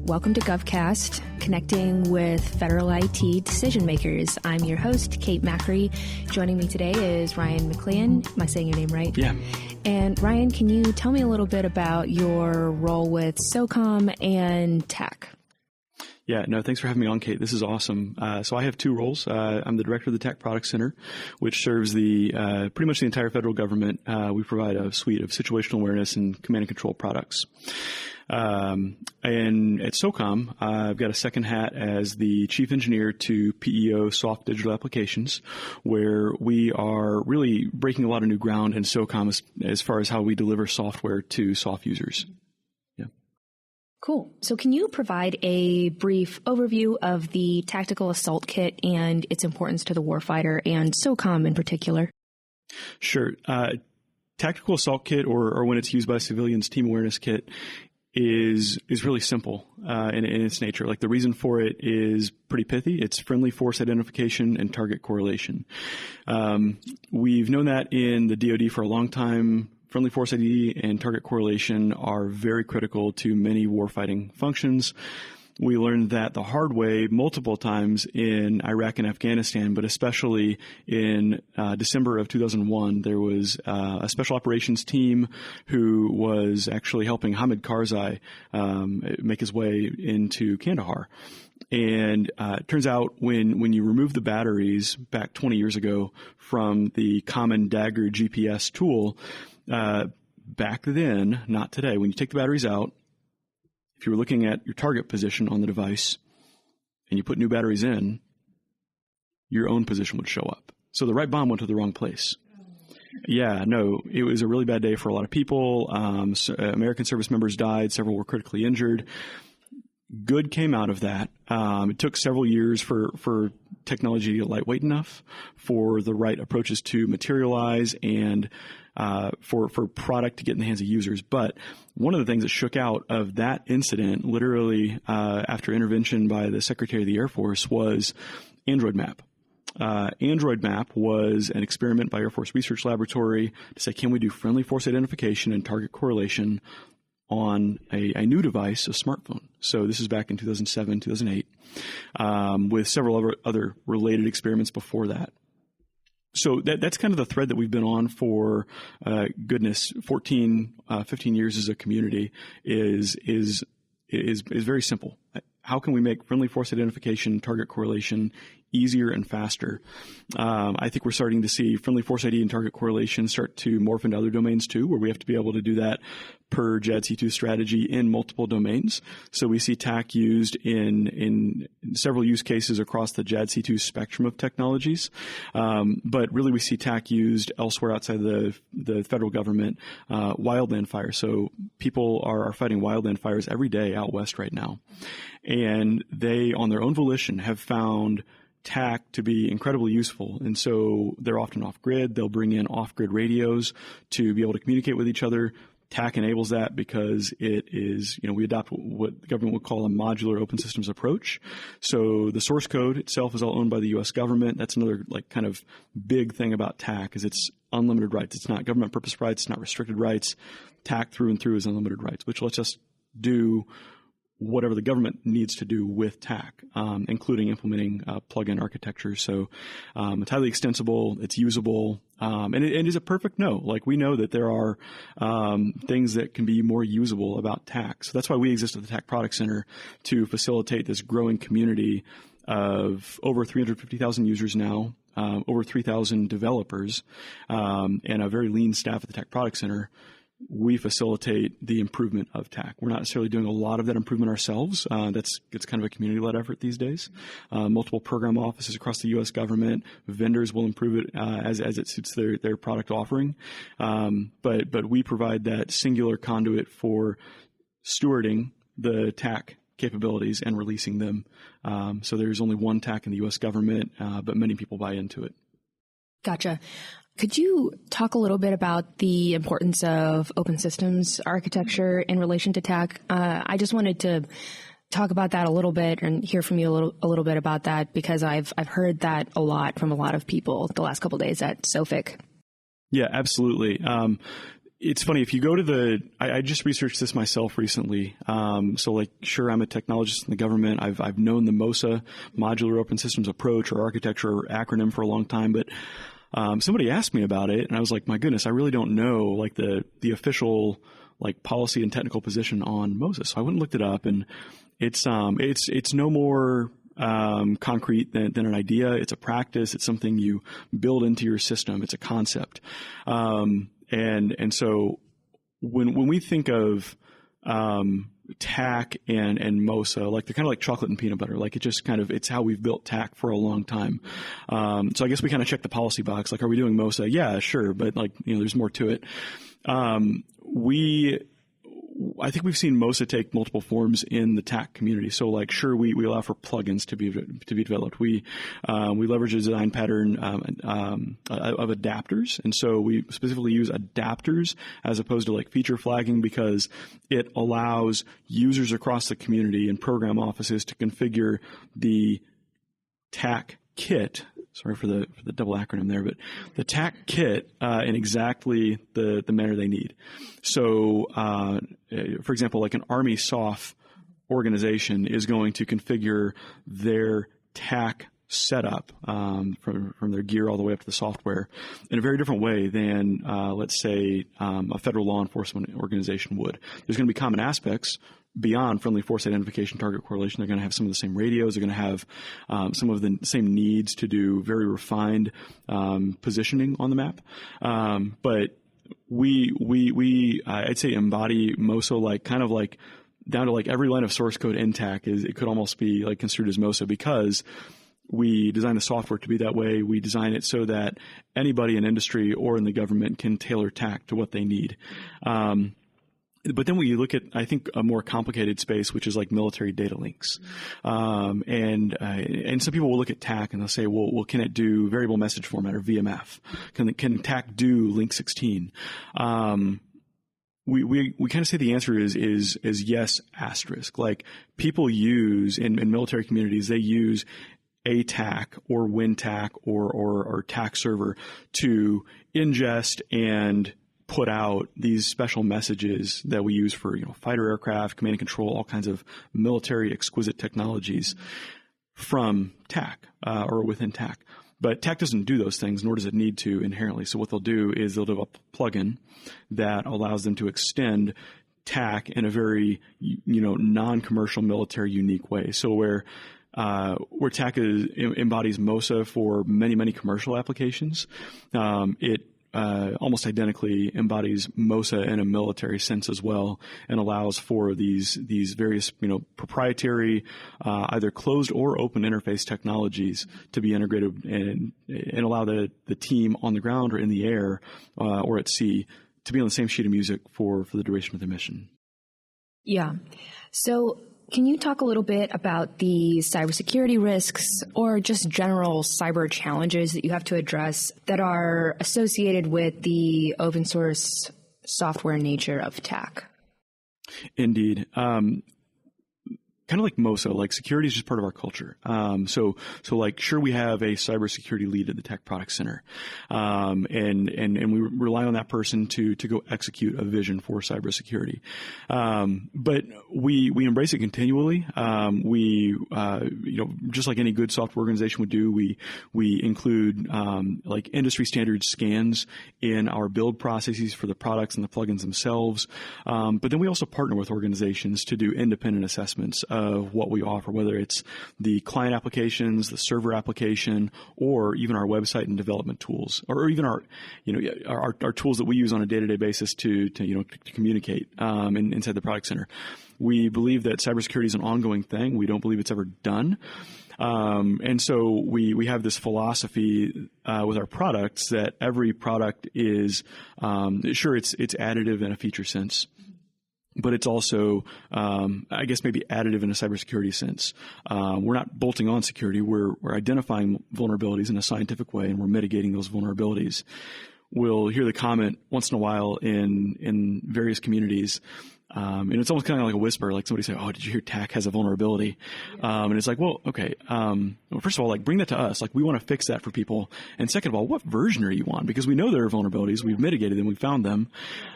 Welcome to GovCast, connecting with federal IT decision makers. I'm your host, Kate Macri. Joining me today is Ryan McLean. Am I saying your name right? Yeah. And Ryan, can you tell me a little bit about your role with SOCOM and TAC? Yeah, no, thanks for having me on, Kate. This is awesome. So I have two roles. I'm the director of the TAC Product Center, which serves the pretty much the entire federal government. We provide a suite of situational awareness and command and control products. And at SOCOM, I've got a second hat as the chief engineer to PEO soft digital applications, where we are really breaking a lot of new ground in SOCOM as far as how we deliver software to soft users. Cool. So can you provide a brief overview of the Tactical Assault Kit and its importance to the warfighter and SOCOM in particular? Sure. Tactical Assault Kit, or when it's used by civilians, Team Awareness Kit, is really simple in its nature. Like, the reason for it is pretty pithy. It's friendly force identification and target correlation. We've known that in the DOD for a long time. Friendly force ID and target correlation are very critical to many warfighting functions. We learned that the hard way multiple times in Iraq and Afghanistan, but especially in December of 2001, there was a special operations team who was actually helping Hamid Karzai make his way into Kandahar. And it turns out when you remove the batteries back 20 years ago from the common Dagger GPS tool, back then, not today, when you take the batteries out, if you were looking at your target position on the device and you put new batteries in, your own position would show up. So the right bomb went to the wrong place. Yeah, no, it was a really bad day for a lot of people. American service members died. Several were critically injured. Good came out of that. It took several years for technology to get lightweight enough for the right approaches to materialize and for product to get in the hands of users. But one of the things that shook out of that incident, literally after intervention by the Secretary of the Air Force, was Android Map. Android Map was an experiment by Air Force Research Laboratory to say, can we do friendly force identification and target correlation on a new device, a smartphone. So this is back in 2007, 2008, with several other related experiments before that. So that's kind of the thread that we've been on for, 15 years as a community is very simple. How can we make friendly force identification, target correlation easier and faster? I think we're starting to see friendly force ID and target correlation start to morph into other domains too, where we have to be able to do that per JADC2 strategy in multiple domains. So we see TAC used in several use cases across the JADC2 spectrum of technologies. But really we see TAC used elsewhere outside the federal government, wildland fire. So people are fighting wildland fires every day out west right now. And they, on their own volition, have found TAC to be incredibly useful. And so they're often off-grid. They'll bring in off-grid radios to be able to communicate with each other. TAC enables that because it is, we adopt what the government would call a modular open systems approach. So the source code itself is all owned by the U.S. government. That's another kind of big thing about TAC is it's unlimited rights. It's not government purpose rights. It's not restricted rights. TAC through and through is unlimited rights, which lets us do whatever the government needs to do with TAC, including implementing plug-in architecture. So it's highly extensible, it's usable, and it is a perfect no. Like, we know that there are things that can be more usable about TAC. So that's why we exist at the TAC Product Center, to facilitate this growing community of over 350,000 users now, over 3,000 developers, and a very lean staff at the TAC Product Center. We facilitate the improvement of TAC. We're not necessarily doing a lot of that improvement ourselves. It's kind of a community-led effort these days. Multiple program offices across the U.S. government, vendors will improve it as it suits their product offering. But we provide that singular conduit for stewarding the TAC capabilities and releasing them. So there's only one TAC in the U.S. government, but many people buy into it. Gotcha. Could you talk a little bit about the importance of open systems architecture in relation to TAC? I just wanted to talk about that a little bit and hear from you a little bit about that, because I've heard that a lot from a lot of people the last couple of days at SOFIC. Yeah, absolutely. it's funny, if you go to I just researched this myself recently. So sure, I'm a technologist in the government. I've known the MOZA, Modular Open Systems Approach or Architecture acronym for a long time, but somebody asked me about it, and I was like, my goodness, I really don't know the official policy and technical position on MOZA. So I went and looked it up, and it's no more concrete than an idea. It's a practice. It's something you build into your system. It's a concept. And so when we think of TAC and MOZA, they're kind of like chocolate and peanut butter. It's how we've built TAC for a long time. So I guess we kind of check the policy box. Are we doing MOZA? Yeah, sure. But there's more to it. I think we've seen MOZA take multiple forms in the TAC community. So sure, we allow for plugins to be developed. We leverage a design pattern of adapters. And so we specifically use adapters as opposed to feature flagging, because it allows users across the community and program offices to configure the TAC kit. Sorry for the double acronym there, but the TAC kit in exactly the manner they need. So, for example, an Army SOF organization is going to configure their TAC setup from their gear all the way up to the software in a very different way than, let's say, a federal law enforcement organization would. There's going to be common aspects beyond friendly force identification, target correlation. They're going to have some of the same radios. They're going to have some of the same needs to do very refined positioning on the map. But we I'd say embody MOZA down to every line of source code in TAC it could almost be construed as MOZA, because we design the software to be that way. We design it so that anybody in industry or in the government can tailor TAC to what they need. But then when you look at, I think, a more complicated space, which is military data links, and some people will look at TAC and they'll say, well, can it do variable message format or VMF? Can TAC do link 16? We kind of say the answer is yes, asterisk. People use in military communities, they use ATAC or WinTAC or TAC server to ingest and put out these special messages that we use for fighter aircraft, command and control, all kinds of military exquisite technologies from TAC or within TAC. But TAC doesn't do those things, nor does it need to inherently. So what they'll do is they'll develop a plugin that allows them to extend TAC in a very non-commercial military unique way. So where TAC embodies MOZA for many commercial applications, it almost identically embodies MOZA in a military sense as well, and allows for these various proprietary either closed or open interface technologies to be integrated and allow the team on the ground or in the air or at sea to be on the same sheet of music for the duration of the mission. Yeah. So can you talk a little bit about the cybersecurity risks or just general cyber challenges that you have to address that are associated with the open source software nature of TAC? Indeed. Kind of like MOZA, security is just part of our culture. So sure, we have a cybersecurity lead at the Tech Product Center, and we rely on that person to go execute a vision for cybersecurity. But we embrace it continually. Just like any good software organization would do, we include industry standard scans in our build processes for the products and the plugins themselves. But then we also partner with organizations to do independent assessments of what we offer, whether it's the client applications, the server application, or even our website and development tools, or even our tools that we use on a day-to-day basis to communicate inside the product center. We believe that cybersecurity is an ongoing thing. We don't believe it's ever done. And so we have this philosophy with our products that every product is sure, it's additive in a feature sense, but it's also, I guess, maybe additive in a cybersecurity sense. We're not bolting on security. We're identifying vulnerabilities in a scientific way, and we're mitigating those vulnerabilities. We'll hear the comment once in a while in various communities. And it's almost kind of like a whisper, like somebody say, "Oh, did you hear TAC has a vulnerability?" And it's like, well, okay. Well, first of all, like bring that to us. Like we want to fix that for people. And second of all, what version are you on? Because we know there are vulnerabilities. We've mitigated them. We've found them.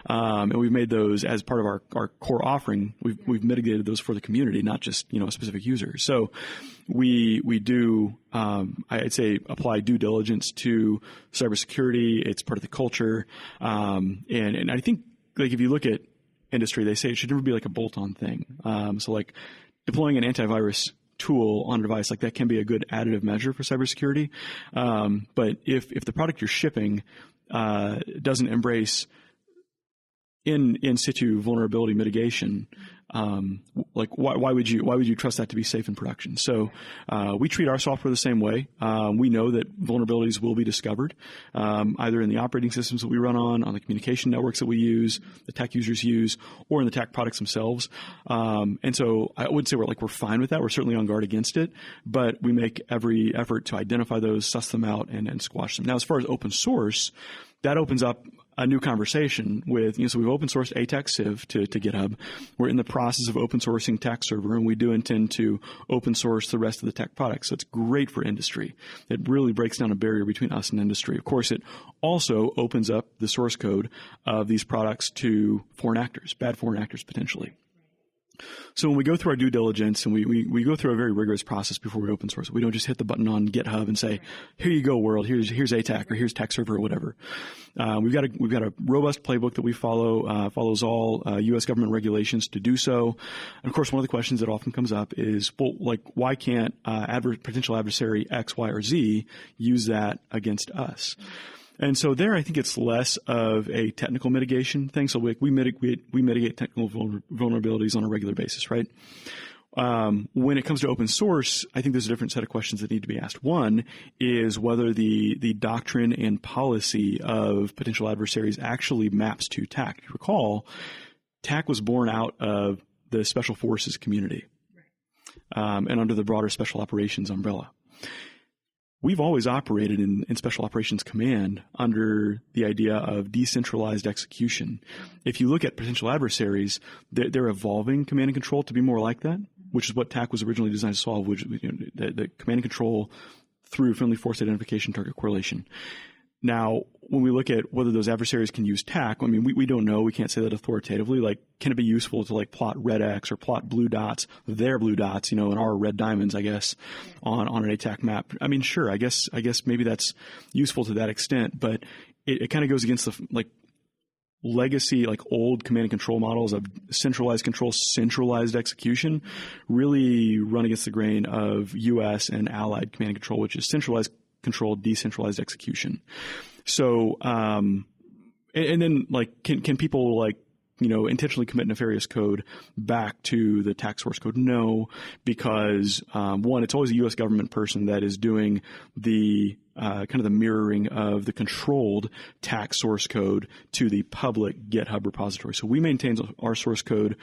And we've made those as part of our core offering. We've mitigated those for the community, not just, a specific user. So we do, I'd say, apply due diligence to cybersecurity. It's part of the culture. And I think, like, if you look at industry, they say it should never be like a bolt-on thing. So like deploying an antivirus tool on a device like that can be a good additive measure for cybersecurity. But if the product you're shipping doesn't embrace in situ vulnerability mitigation, like why would you trust that to be safe in production? So we treat our software the same way. We know that vulnerabilities will be discovered either in the operating systems that we run on the communication networks that we use, the tech users use, or in the tech products themselves. And so I wouldn't say we're fine with that. We're certainly on guard against it, but we make every effort to identify those, suss them out, and squash them. Now, as far as open source, that opens up a new conversation with, so we've open sourced ATAC Civ to GitHub. We're in the process of open sourcing TAC Server, and we do intend to open source the rest of the tech products. So it's great for industry. It really breaks down a barrier between us and industry. Of course, it also opens up the source code of these products to foreign actors, bad foreign actors potentially. So when we go through our due diligence and we go through a very rigorous process before we open source, we don't just hit the button on GitHub and say, "Here you go, world. Here's ATAC or here's TAC Server or whatever." We've got a robust playbook that we follow, follows all U.S. government regulations to do so. And of course, one of the questions that often comes up is, well, like, why can't potential adversary X, Y, or Z use that against us? And so there, I think it's less of a technical mitigation thing. So we mitigate technical vulnerabilities on a regular basis, right? When it comes to open source, I think there's a different set of questions that need to be asked. One is whether the doctrine and policy of potential adversaries actually maps to TAC. If you recall, TAC was born out of the Special Forces community, and under the broader Special Operations umbrella. We've always operated in Special Operations Command under the idea of decentralized execution. If you look at potential adversaries, they're evolving command and control to be more like that, which is what TAC was originally designed to solve, which the command and control through friendly force identification, target correlation. Now, when we look at whether those adversaries can use TAC, I mean, we don't know. We can't say that authoritatively. Like, can it be useful to plot red X or plot blue dots, their blue dots, and our red diamonds, I guess, on an ATAC map? I mean, sure. I guess maybe that's useful to that extent, but it kind of goes against the legacy, old command and control models of centralized control, centralized execution, really run against the grain of U.S. and allied command and control, which is centralized control, decentralized execution. So, and then can people intentionally commit nefarious code back to the TAC source code? No, because one, it's always a U.S. government person that is doing the kind of the mirroring of the controlled TAC source code to the public GitHub repository. So we maintain our source code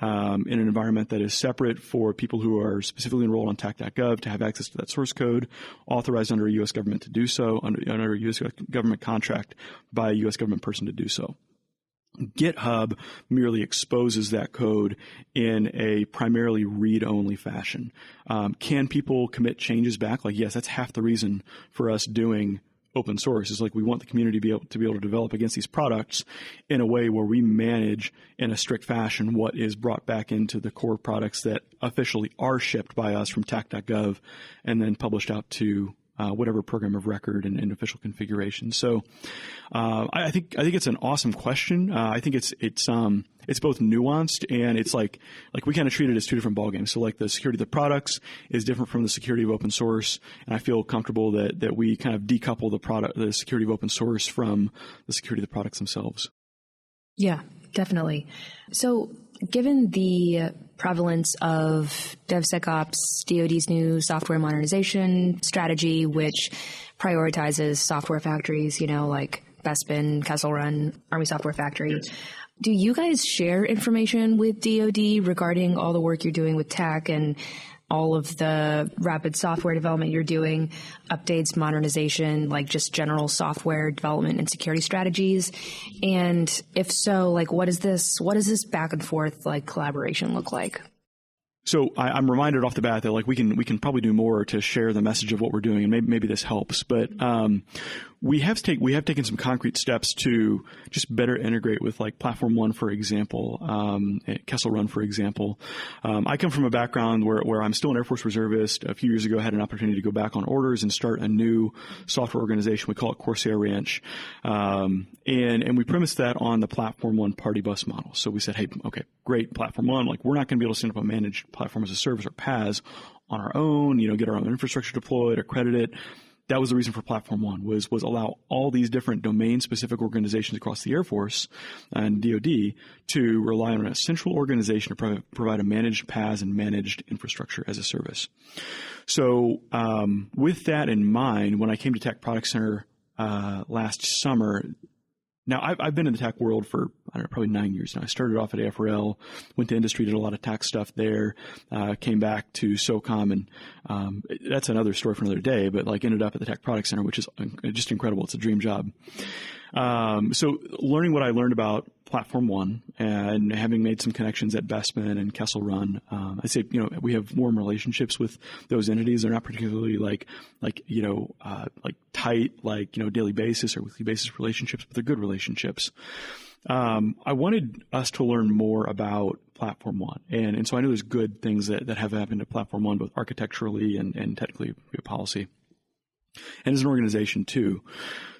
in an environment that is separate for people who are specifically enrolled on TAC.gov to have access to that source code, authorized under a U.S. government to do so, under a U.S. government contract by a U.S. government person to do so. GitHub merely exposes that code in a primarily read-only fashion. Can people commit changes back? Yes, that's half the reason for us doing open source is we want the community to be able to develop against these products in a way where we manage in a strict fashion what is brought back into the core products that officially are shipped by us from TAC.gov and then published out to whatever program of record and official configuration. So I think it's an awesome question. I think it's both nuanced and it's like we kind of treat it as two different ballgames. So the security of the products is different from the security of open source, and I feel comfortable that we kind of decouple the security of open source from the security of the products themselves. Yeah, definitely. So given the prevalence of DevSecOps, DOD's new software modernization strategy, which prioritizes software factories, like Bespin, Kessel Run, Army Software Factory, do you guys share information with DOD regarding all the work you're doing with TAC? And all of the rapid software development you're doing, updates, modernization, like just general software development and security strategies? And if so, like what is this back and forth like collaboration look like? So I'm reminded off the bat that like we can probably do more to share the message of what we're doing, and maybe this helps. But we have taken some concrete steps to just better integrate with like Platform One, for example, Kessel Run, for example. I come from a background where I'm still an Air Force reservist. A few years ago, I had an opportunity to go back on orders and start a new software organization. We call it Corsair Ranch, and we premised that on the Platform One party bus model. So we said, hey, okay, great, Platform One. Like we're not going to be able to stand up a managed platform as a service or PaaS on our own, get our own infrastructure deployed, accredit it. That was the reason for Platform One was allow all these different domain-specific organizations across the Air Force and DOD to rely on a central organization to provide a managed PaaS and managed infrastructure as a service. So with that in mind, when I came to Tech Product Center last summer, now, I've been in the tech world for, I don't know, probably 9 years now. I started off at AFRL, went to industry, did a lot of tech stuff there, came back to SOCOM, and that's another story for another day, but like ended up at the Tech Product Center, which is just incredible. It's a dream job. So learning what I learned about Platform One and having made some connections at Bestman and Kessel Run, I say, we have warm relationships with those entities. They're not particularly like tight, daily basis or weekly basis relationships, but they're good relationships. I wanted us to learn more about Platform One. And so I know there's good things that have happened at Platform One, both architecturally and technically via policy. And as an organization too.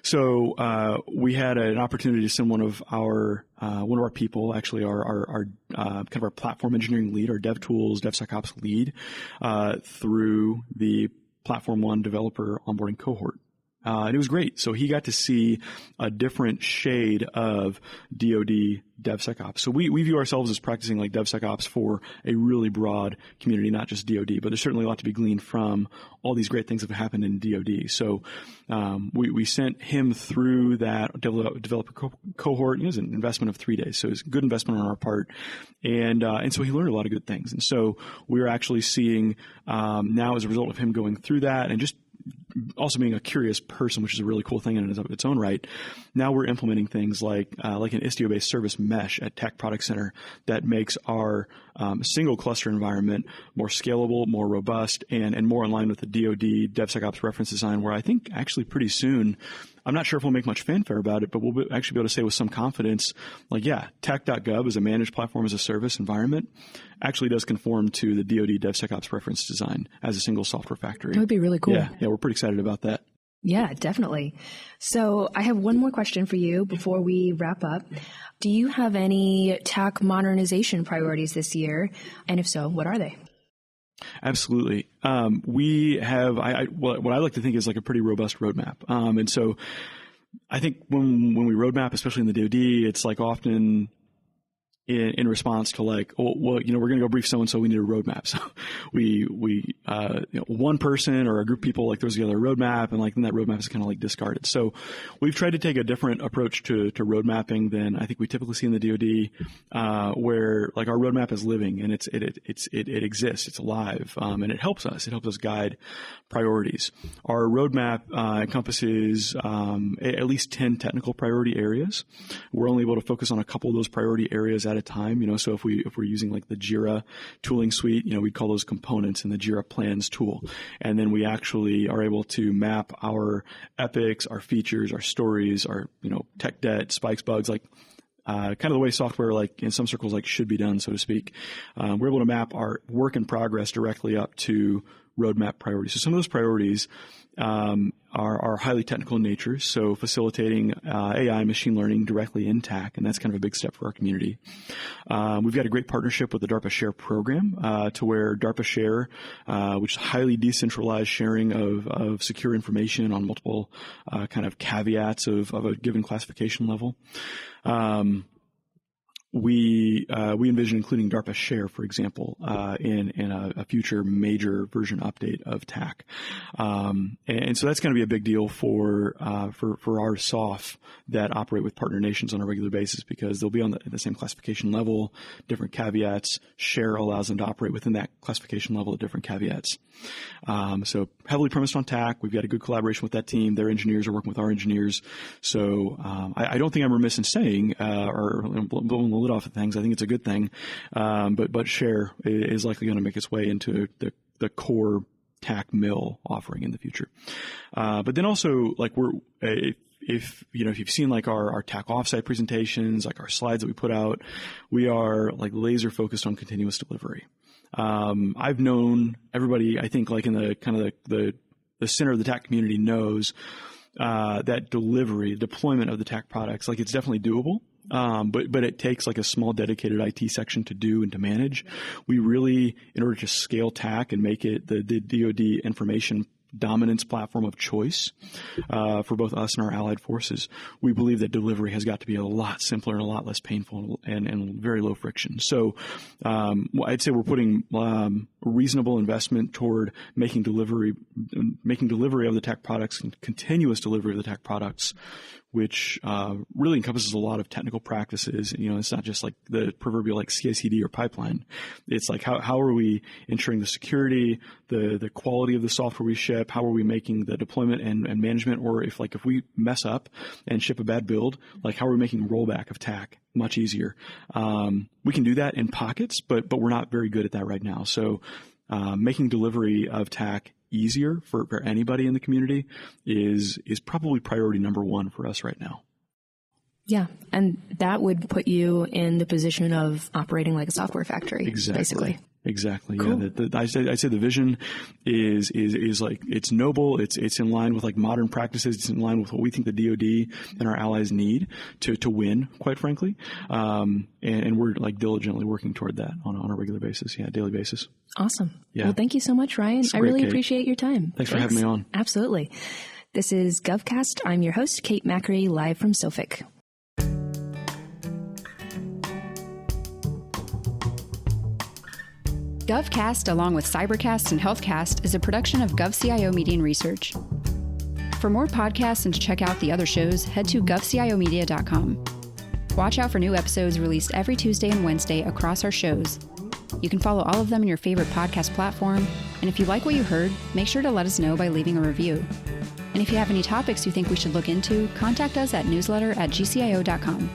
So we had an opportunity to send one of our people, actually our kind of our platform engineering lead, our DevTools, DevSecOps lead, through the Platform One developer onboarding cohort. And it was great. So he got to see a different shade of DOD DevSecOps. So we view ourselves as practicing like DevSecOps for a really broad community, not just DOD, but there's certainly a lot to be gleaned from all these great things that have happened in DOD. So we sent him through that developer cohort. It was an investment of 3 days. So it was a good investment on our part. And so he learned a lot of good things. And so we're actually seeing now as a result of him going through that and just also being a curious person, which is a really cool thing in its own right. Now we're implementing things like an Istio-based service mesh at Tech Product Center that makes our single cluster environment more scalable, more robust, and more in line with the DoD DevSecOps reference design, where I think actually pretty soon, I'm not sure if we'll make much fanfare about it, but we'll actually be able to say with some confidence, like, yeah, tech.gov as a managed platform as a service environment actually does conform to the DoD DevSecOps reference design as a single software factory. That would be really cool. Yeah, we're pretty excited about that. Yeah, definitely. So I have one more question for you before we wrap up. Do you have any TAC modernization priorities this year? And if so, what are they? Absolutely. We have what I like to think is like a pretty robust roadmap. And so I think when we roadmap, especially in the DoD, it's like often in response to like, oh, well, we're going to go brief so-and-so, we need a roadmap. So we one person or a group of people, like there's the other roadmap, and like then that roadmap is kind of like discarded. So we've tried to take a different approach to road mapping than I think we typically see in the DoD, where like our roadmap is living and it exists, it's alive, and it helps us guide priorities. Our roadmap encompasses at least 10 technical priority areas. We're only able to focus on a couple of those priority areas at a time. So if we're using like the Jira tooling suite, we call those components in the Jira plans tool. And then we actually are able to map our epics, our features, our stories, our, tech debt, spikes, bugs, like kind of the way software, like in some circles, like should be done, so to speak. We're able to map our work in progress directly up to roadmap priorities. So some of those priorities are highly technical in nature, so facilitating AI machine learning directly in TAC, and that's kind of a big step for our community. We've got a great partnership with the DARPA Share program to where DARPA Share, which is highly decentralized sharing of secure information on multiple kind of caveats of a given classification level. we envision including DARPA Share, for example, in a future major version update of TAC, and so that's going to be a big deal for our SOF that operate with partner nations on a regular basis, because they'll be on the same classification level, different caveats. Share allows them to operate within that classification level at different caveats. So heavily premised on TAC. We've got a good collaboration with that team. Their engineers are working with our engineers. So I don't think I'm remiss in saying or blowing the lid off of things. I think it's a good thing. But Share is likely going to make its way into the core TAC mill offering in the future. But then also, like, if you've seen like our TAC offsite presentations, like our slides that we put out, we are like laser focused on continuous delivery. I've known everybody, I think, like in the kind of the center of the TAC community knows that deployment of the TAC products, like, it's definitely doable. But it takes like a small dedicated IT section to do and to manage. We really, in order to scale TAC and make it the DOD information dominance platform of choice for both us and our allied forces, we believe that delivery has got to be a lot simpler and a lot less painful and very low friction. So I'd say we're putting reasonable investment toward making delivery of the TAC products and continuous delivery of the TAC products, which really encompasses a lot of technical practices. It's not just like the proverbial like CI/CD or pipeline. It's like how are we ensuring the security, the quality of the software we ship? How are we making the deployment and management? Or if we mess up and ship a bad build, like, how are we making rollback of TAC much easier? We can do that in pockets, but we're not very good at that right now. So making delivery of TAC easier for anybody in the community is probably priority number one for us right now. Yeah, and that would put you in the position of operating like a software factory, basically. Exactly. Cool. Yeah. I say the vision is like, it's noble. It's in line with like modern practices. It's in line with what we think the DOD and our allies need to win, quite frankly. And we're like diligently working toward that on a regular basis. Yeah. Daily basis. Awesome. Yeah. Well, thank you so much, Ryan. I really appreciate your time. Thanks for having me on. Absolutely. This is GovCast. I'm your host, Kate Macri, live from SOFIC. GovCast, along with Cybercast and HealthCast, is a production of GovCIO Media and Research. For more podcasts and to check out the other shows, head to govciomedia.com. Watch out for new episodes released every Tuesday and Wednesday across our shows. You can follow all of them in your favorite podcast platform, and if you like what you heard, make sure to let us know by leaving a review. And if you have any topics you think we should look into, contact us at newsletter@gcio.com.